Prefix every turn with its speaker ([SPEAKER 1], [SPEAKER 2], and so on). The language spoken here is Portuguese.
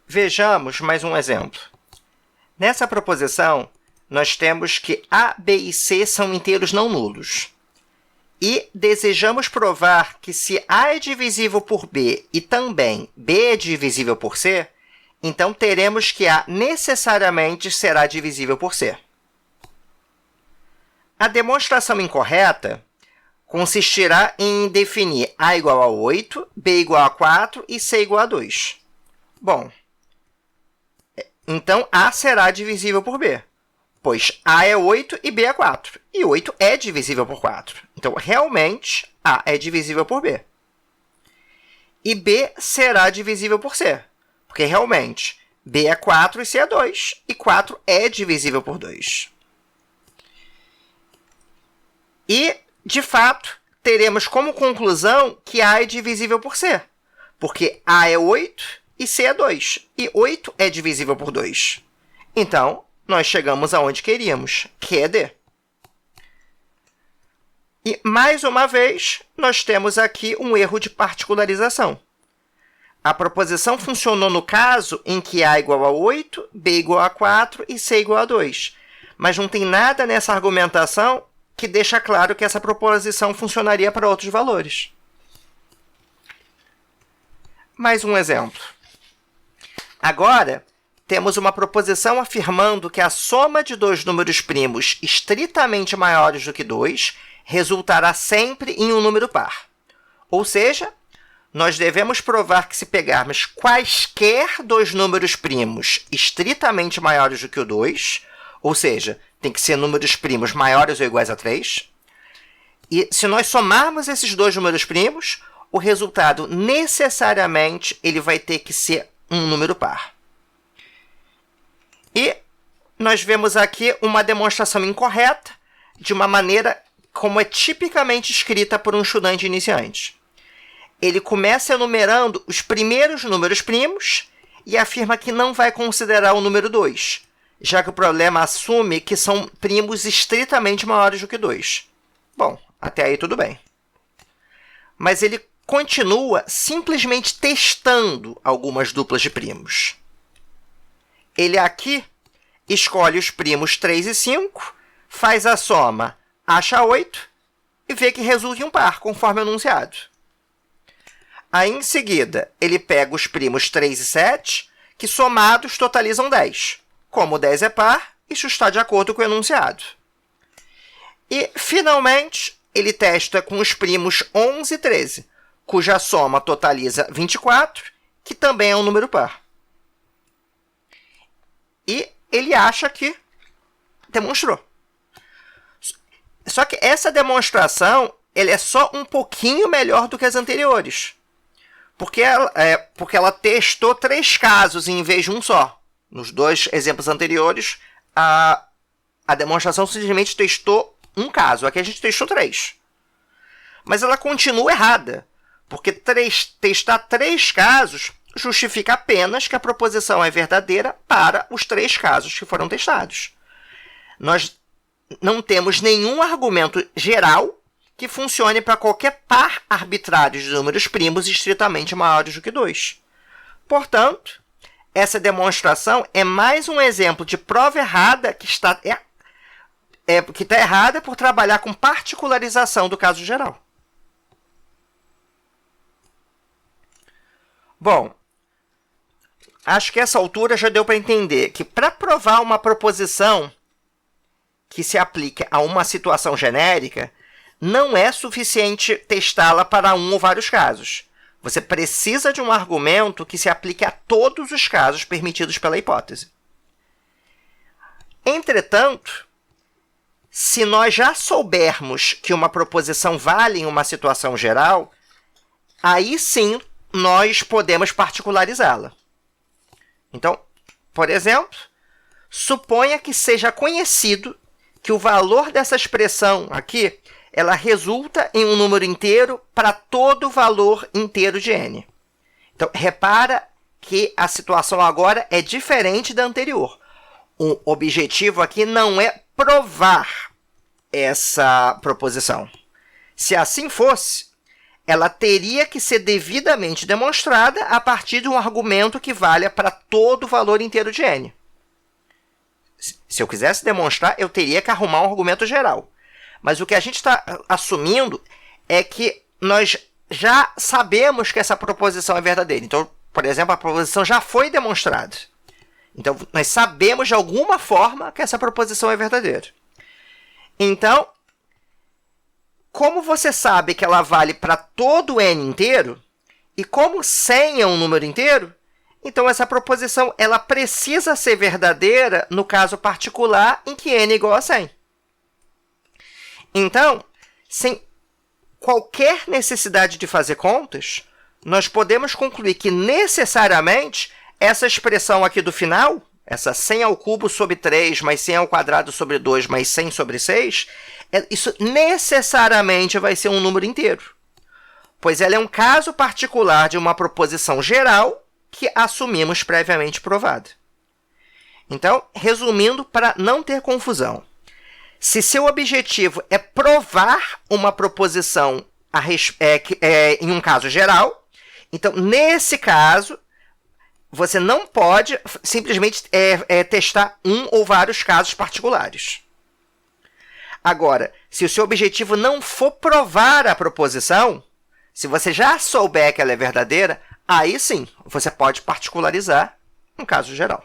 [SPEAKER 1] Vejamos mais um exemplo. Nessa proposição, nós temos que A, B e C são inteiros não nulos. E desejamos provar que se A é divisível por B e também B é divisível por C, então teremos que A necessariamente será divisível por C. A demonstração incorreta consistirá em definir A igual a 8, B igual a 4 e C igual a 2. Bom, então A será divisível por B, pois A é 8 e B é 4. E 8 é divisível por 4. Então, realmente, A é divisível por B. E B será divisível por C, porque realmente B é 4 e C é 2. E 4 é divisível por 2. E, de fato, teremos como conclusão que A é divisível por C, porque A é 8 e C é 2. E 8 é divisível por 2. Então, nós chegamos aonde queríamos, que é D. E, mais uma vez, nós temos aqui um erro de particularização. A proposição funcionou no caso em que A igual a 8, B igual a 4 e C igual a 2. Mas não tem nada nessa argumentação que deixa claro que essa proposição funcionaria para outros valores. Mais um exemplo. Agora, temos uma proposição afirmando que a soma de dois números primos estritamente maiores do que 2 resultará sempre em um número par. Ou seja, nós devemos provar que se pegarmos quaisquer dois números primos estritamente maiores do que o 2, ou seja, tem que ser números primos maiores ou iguais a 3, e se nós somarmos esses dois números primos, o resultado necessariamente ele vai ter que ser um número par. E nós vemos aqui uma demonstração incorreta de uma maneira como é tipicamente escrita por um estudante iniciante. Ele começa enumerando os primeiros números primos e afirma que não vai considerar o número 2, já que o problema assume que são primos estritamente maiores do que 2. Bom, até aí tudo bem. Mas ele continua simplesmente testando algumas duplas de primos. Ele aqui escolhe os primos 3 e 5, faz a soma, acha 8 e vê que resulta em um par, conforme anunciado. Aí, em seguida, ele pega os primos 3 e 7, que somados totalizam 10. Como 10 é par, isso está de acordo com o enunciado. E, finalmente, ele testa com os primos 11 e 13, cuja soma totaliza 24, que também é um número par. E ele acha que demonstrou. Só que essa demonstração ele é só um pouquinho melhor do que as anteriores. Porque ela testou 3 casos em vez de um só. Nos 2 exemplos anteriores, a demonstração simplesmente testou um caso. Aqui a gente testou 3. Mas ela continua errada, porque testar 3 casos justifica apenas que a proposição é verdadeira para os 3 casos que foram testados. Nós não temos nenhum argumento geral que funcione para qualquer par arbitrário de números primos estritamente maiores do que 2. Portanto, essa demonstração é mais um exemplo de prova errada que está errada por trabalhar com particularização do caso geral. Bom, acho que essa altura já deu para entender que para provar uma proposição que se aplique a uma situação genérica, não é suficiente testá-la para um ou vários casos. Você precisa de um argumento que se aplique a todos os casos permitidos pela hipótese. Entretanto, se nós já soubermos que uma proposição vale em uma situação geral, aí sim nós podemos particularizá-la. Então, por exemplo, suponha que seja conhecido que o valor dessa expressão aqui ela resulta em um número inteiro para todo valor inteiro de n. Então, repara que a situação agora é diferente da anterior. O objetivo aqui não é provar essa proposição. Se assim fosse, ela teria que ser devidamente demonstrada a partir de um argumento que valha para todo o valor inteiro de n. Se eu quisesse demonstrar, eu teria que arrumar um argumento geral. Mas o que a gente está assumindo é que nós já sabemos que essa proposição é verdadeira. Então, por exemplo, a proposição já foi demonstrada. Então, nós sabemos de alguma forma que essa proposição é verdadeira. Então, como você sabe que ela vale para todo o n inteiro, e como 100 é um número inteiro, então essa proposição ela precisa ser verdadeira no caso particular em que n é igual a 100. Então, sem qualquer necessidade de fazer contas, nós podemos concluir que necessariamente essa expressão aqui do final, essa 100 ao cubo sobre 3 mais 100 ao quadrado sobre 2 mais 100 sobre 6, isso necessariamente vai ser um número inteiro, pois ela é um caso particular de uma proposição geral que assumimos previamente provada. Então, resumindo, para não ter confusão, se seu objetivo é provar uma proposição em um caso geral, então, nesse caso, você não pode simplesmente testar um ou vários casos particulares. Agora, se o seu objetivo não for provar a proposição, se você já souber que ela é verdadeira, aí sim, você pode particularizar um caso geral.